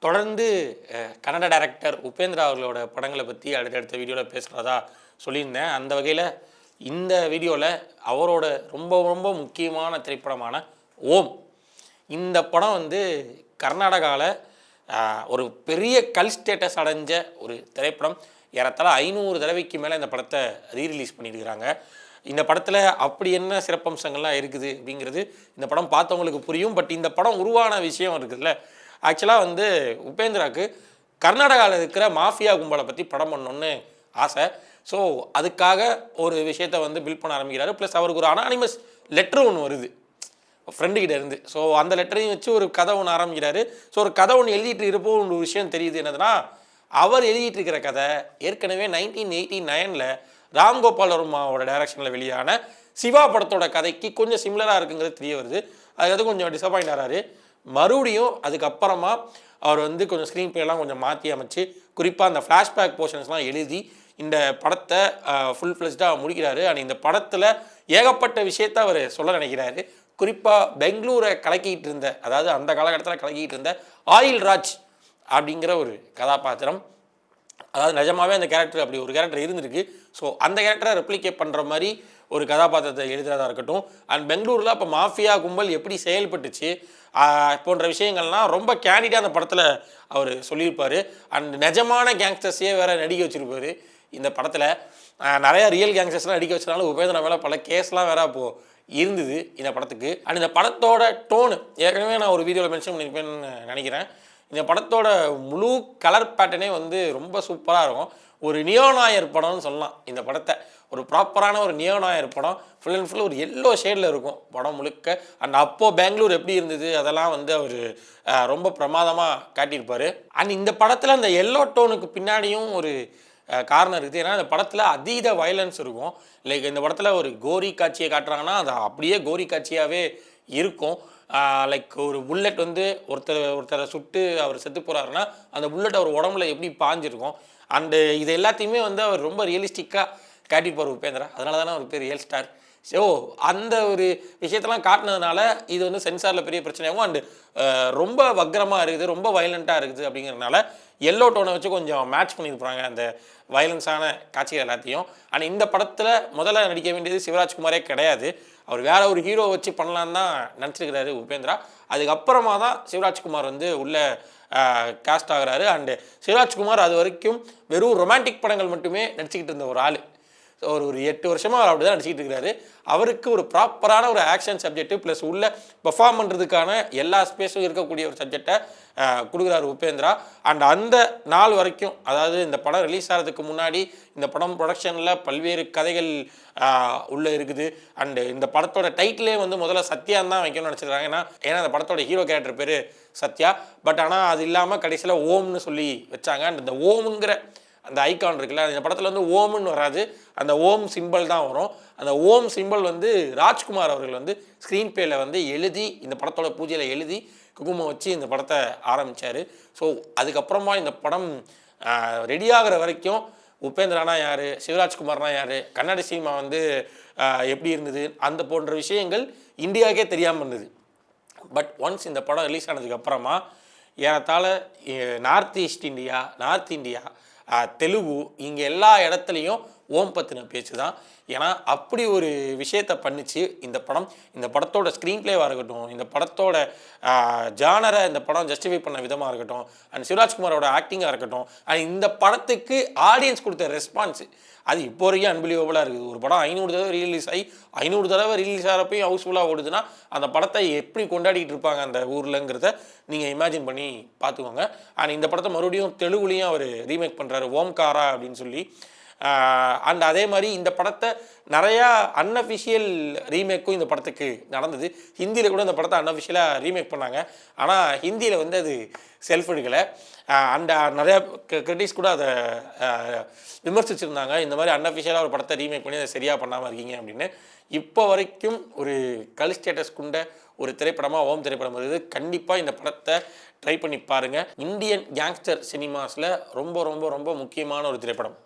தொடர்ந்து கன்னட டைரக்டர் உபேந்திரா அவர்களோட படங்களை பற்றி அடுத்தடுத்த வீடியோவில் பேசுகிறதா சொல்லியிருந்தேன். அந்த வகையில் இந்த வீடியோவில் அவரோட ரொம்ப ரொம்ப முக்கியமான திரைப்படமான ஓம், இந்த படம் வந்து கர்நாடகாவில் ஒரு பெரிய கல் ஸ்டேட்டஸ் அடைஞ்ச ஒரு திரைப்படம். ஏறத்தாழ 500 தடவைக்கு மேலே இந்த படத்தை ரீரிலீஸ் பண்ணியிருக்கிறாங்க. இந்த படத்தில் அப்படி என்ன சிறப்பம்சங்கள்லாம் இருக்குது அப்படிங்கிறது இந்த படம் பார்த்தவங்களுக்கு புரியும். பட் இந்த படம் உருவான விஷயம் இருக்குதுல்ல, ஆக்சுவலாக வந்து உபேந்திராவுக்கு கர்நாடகாவில் இருக்கிற மாஃபியா கும்பலை பற்றி படம் பண்ணணுன்னு ஆசை. ஸோ அதுக்காக ஒரு விஷயத்தை வந்து பில்ட் பண்ண ஆரம்பிக்கிறாரு. ப்ளஸ் அவருக்கு ஒரு அனானிமஸ் லெட்ரு ஒன்று வருது ஃப்ரெண்டுக்கிட்ட இருந்து. ஸோ அந்த லெட்டரையும் வச்சு ஒரு கதை ஒன்று ஆரம்பிக்கிறாரு. ஸோ ஒரு கதை ஒன்று எழுதிட்டு இருப்போ ஒரு விஷயம் தெரியுது. என்னதுன்னா, அவர் எழுதிட்டு இருக்கிற கதை ஏற்கனவே 1989 ராம்கோபால் வர்மாவோட டைரக்ஷனில் வெளியான சிவா படத்தோட கதைக்கு கொஞ்சம் சிமிலராக இருக்குங்கிறது தெரிய வருது. அதுக்கு கொஞ்சம் டிசப்பாயிண்ட் ஆகிறாரு. மறுபடியும் அதுக்கப்புறமா அவர் வந்து கொஞ்சம் ஸ்க்ரீன் பிளேலாம் கொஞ்சம் மாற்றி அமைச்சு, குறிப்பாக அந்த ஃப்ளாஷ்பேக் போர்ஷன்ஸ்லாம் எழுதி இந்த படத்தை ஃபுல் ஃப்ளெஜ்டாக முடிக்கிறாரு. அண்ட் இந்த படத்தில் ஏகப்பட்ட விஷயத்தை அவர் சொல்ல நினைக்கிறாரு. குறிப்பாக பெங்களூரை கலக்கிட்டு இருந்த, அதாவது அந்த காலகட்டத்தில் கலக்கிட்டு இருந்த ஆயில் ராஜ் அப்படிங்கிற ஒரு கதாபாத்திரம், அதாவது நிஜமாகவே அந்த கேரக்டர் அப்படி ஒரு கேரக்டர் இருந்திருக்கு. ஸோ அந்த கேரக்டரை ரெப்ளிகேட் பண்ணுற மாதிரி ஒரு கதாபாத்திரத்தை எழுதுறதா இருக்கட்டும், அண்ட் பெங்களூரில் இப்போ மாஃபியா கும்பல் எப்படி செயல்பட்டுச்சு போன்ற விஷயங்கள்லாம் ரொம்ப கேண்டிடாக அந்த படத்தில் அவர் சொல்லியிருப்பார். அண்ட் நிஜமான கேங்ஸ்டர்ஸையே வேறு நடிக்க வச்சுருப்பார். இந்த படத்தில் நிறையா ரியல் கேங்ஸ்டர்ஸ்லாம் நடிக்க வச்சதுனால உபேந்திரா மேலே பல கேஸ்லாம் வேறு அப்போது இருந்தது இந்த படத்துக்கு. அண்ட் இந்த படத்தோட டோனு ஏற்கனவே நான் ஒரு வீடியோவில் மென்ஷன் பண்ணியிருப்பேன்னு நினைக்கிறேன். இந்த படத்தோட முழு கலர் பேட்டர்னே வந்து ரொம்ப சூப்பராக இருக்கும். ஒரு நியோநாயர் படம்னு சொல்லலாம் இந்த படத்தை. ஒரு ப்ராப்பரான ஒரு நியோநாயர் படம். ஃபுல் அண்ட் ஃபுல் ஒரு எல்லோ ஷேடில் இருக்கும் படம் முழுக்க. அண்ட் அப்போது பெங்களூர் எப்படி இருந்தது அதெல்லாம் வந்து அவர் ரொம்ப பிரமாதமாக காட்டியிருப்பார். அண்ட் இந்த படத்தில் அந்த எல்லோ டோனுக்கு பின்னாடியும் ஒரு காரணம் இருக்குது. ஏன்னா இந்த படத்தில் அதீத வயலன்ஸ் இருக்கும். லைக் இந்த படத்தில் ஒரு கோரி காட்சியை காட்டுறாங்கன்னா அது அப்படியே கோரி காட்சியாகவே இருக்கும். லைக் ஒரு புல்லட் வந்து ஒருத்தரை சுட்டு அவர் செத்து போகிறாருன்னா அந்த புல்லட் அவர் உடம்புல எப்படி பாஞ்சிருக்கும். அண்டு இது எல்லாத்தையுமே வந்து அவர் ரொம்ப ரியலிஸ்டிக்காக காட்டியிருப்பார் உபேந்திரா. அதனால தானே அவர் பேர் ரியல் ஸ்டார். ஸோ அந்த ஒரு விஷயத்தெல்லாம் காட்டினதுனால இது வந்து சென்சாரில் பெரிய பிரச்சனையாகும். அண்டு ரொம்ப வக்ரமாக இருக்குது, ரொம்ப வயலண்ட்டாக இருக்குது. அப்படிங்கிறதுனால எல்லோ டோனை வச்சு கொஞ்சம் மேட்ச் பண்ணியிருப்பாங்க அந்த வயலன்ஸான காட்சிகள் எல்லாத்தையும். ஆனால் இந்த படத்தில் முதல்ல நடிக்க வேண்டியது சிவராஜ்குமாரே கிடையாது. அவர் வேற ஒரு ஹீரோ வச்சு பண்ணலான்னு தான் நினச்சிருக்கிறாரு உபேந்திரா. அதுக்கப்புறமா தான் சிவராஜ்குமார் வந்து உள்ள காஸ்ட் ஆகிறாரு. அண்டு சிவராஜ்குமார் அது வரைக்கும் வெறும் ரொமான்டிக் படங்கள் மட்டுமே நடிச்சுக்கிட்டு இருந்த ஒரு ஆள். ஒரு 8 வருஷமாக அவர் அப்படி தான் நடிச்சிக்கிட்டு இருக்கிறாரு. அவருக்கு ஒரு ப்ராப்பரான ஒரு ஆக்ஷன் சப்ஜெக்ட் ப்ளஸ் உள்ள பெர்ஃபார்ம் பண்ணுறதுக்கான எல்லா ஸ்பேஸும் இருக்கக்கூடிய ஒரு சப்ஜெக்டை கொடுக்குறாரு உபேந்திரா. அண்ட் அந்த நாள் வரைக்கும், அதாவது இந்த படம் ரிலீஸ் ஆகிறதுக்கு முன்னாடி இந்த படம் ப்ரொடக்ஷனில் பல்வேறு கதைகள் உள்ளே இருக்குது. அண்டு இந்த படத்தோட டைட்டிலே வந்து முதல்ல சத்யான்னு தான் வைக்கணும்னு நினச்சிருக்காங்க. ஏன்னா அந்த படத்தோட ஹீரோ கேரக்டர் பேர் சத்யா. பட் ஆனால் அது இல்லாமல் கடைசியில் ஓம்னு சொல்லி வச்சாங்க. அண்ட் இந்த ஓமுங்கிற அந்த ஐக்கான் இருக்குல்ல, இந்த படத்தில் வந்து ஓம்னு வராது, அந்த ஓம் சிம்பிள் தான் வரும். அந்த ஓம் சிம்பிள் வந்து ராஜ்குமார் அவர்கள் வந்து ஸ்க்ரீன் பிளேயில் வந்து எழுதி, இந்த படத்தோட பூஜையில் எழுதி குங்குமம் வச்சு இந்த படத்தை ஆரம்பித்தார். ஸோ அதுக்கப்புறமா இந்த படம் ரெடியாகிற வரைக்கும் உபேந்திரானா யார், சிவராஜ்குமார்னா யார், கன்னட சினிமா வந்து எப்படி இருந்தது, அந்த போன்ற விஷயங்கள் இந்தியாவுக்கே தெரியாமல் இருந்தது. பட் ஒன்ஸ் இந்த படம் ரிலீஸ் ஆனதுக்கப்புறமா ஏறத்தாழ நார்த் இந்தியா தெலுங்கு இங்கே எல்லா இடத்துலையும் ஓம் பற்றின பேச்சு தான். ஏன்னா அப்படி ஒரு விஷயத்தை பண்ணிச்சு இந்த படம். இந்த படத்தோட ஸ்க்ரீன் பிளேவாக இருக்கட்டும், இந்த படத்தோட ஜானரை இந்த படம் ஜஸ்டிஃபை பண்ண விதமாக இருக்கட்டும், அண்ட் சிவராஜ்குமாரோட ஆக்டிங்காக இருக்கட்டும், அண்ட் இந்த படத்துக்கு ஆடியன்ஸ் கொடுத்த ரெஸ்பான்ஸு அது இப்போ வரைக்கும் அன்பிலீவபுளாக இருக்குது. ஒரு படம் 500 தடவை ரிலீஸ் ஆகி 500 தடவை ரிலீஸ் ஆகிறப்பையும் ஹவுஸ்ஃபுல்லாக ஓடுதுன்னா அந்த படத்தை எப்படி கொண்டாடிட்டு இருப்பாங்க அந்த ஊர்லங்கிறத நீங்கள் இமேஜின் பண்ணி பார்த்துக்கோங்க. அண்ட் இந்த படத்தை மறுபடியும் தெலுங்குலேயும் அவர் ரீமேக் பண்ணுறாரு, ஓம்காரா அப்படின்னு சொல்லி. அண்ட் அதே மாதிரி இந்த படத்தை நிறையா அன்அஃபிஷியல் ரீமேக்கும் இந்த படத்துக்கு நடந்தது. ஹிந்தியில் கூட இந்த படத்தை அன்அஃபிஷியலாக ரீமேக் பண்ணாங்க. ஆனால் ஹிந்தியில் வந்து அது செல்ஃப் எடுக்கலை. அண்ட் நிறையா கிரிட்டிக்ஸ் கூட அதை விமர்சிச்சிருந்தாங்க. இந்த மாதிரி அன்அஃபிஷியலாக ஒரு படத்தை ரீமேக் பண்ணி அதை சரியாக பண்ணாமல் இருக்கீங்க அப்படின்னு. இப்போ வரைக்கும் ஒரு கல் ஸ்டேட்டஸ் கொண்ட ஒரு திரைப்படமாக ஓம் திரைப்படம் வருது. கண்டிப்பாக இந்த படத்தை ட்ரை பண்ணி பாருங்கள். இந்தியன் கேங்ஸ்டர் சினிமாஸில் ரொம்ப ரொம்ப ரொம்ப முக்கியமான ஒரு திரைப்படம்.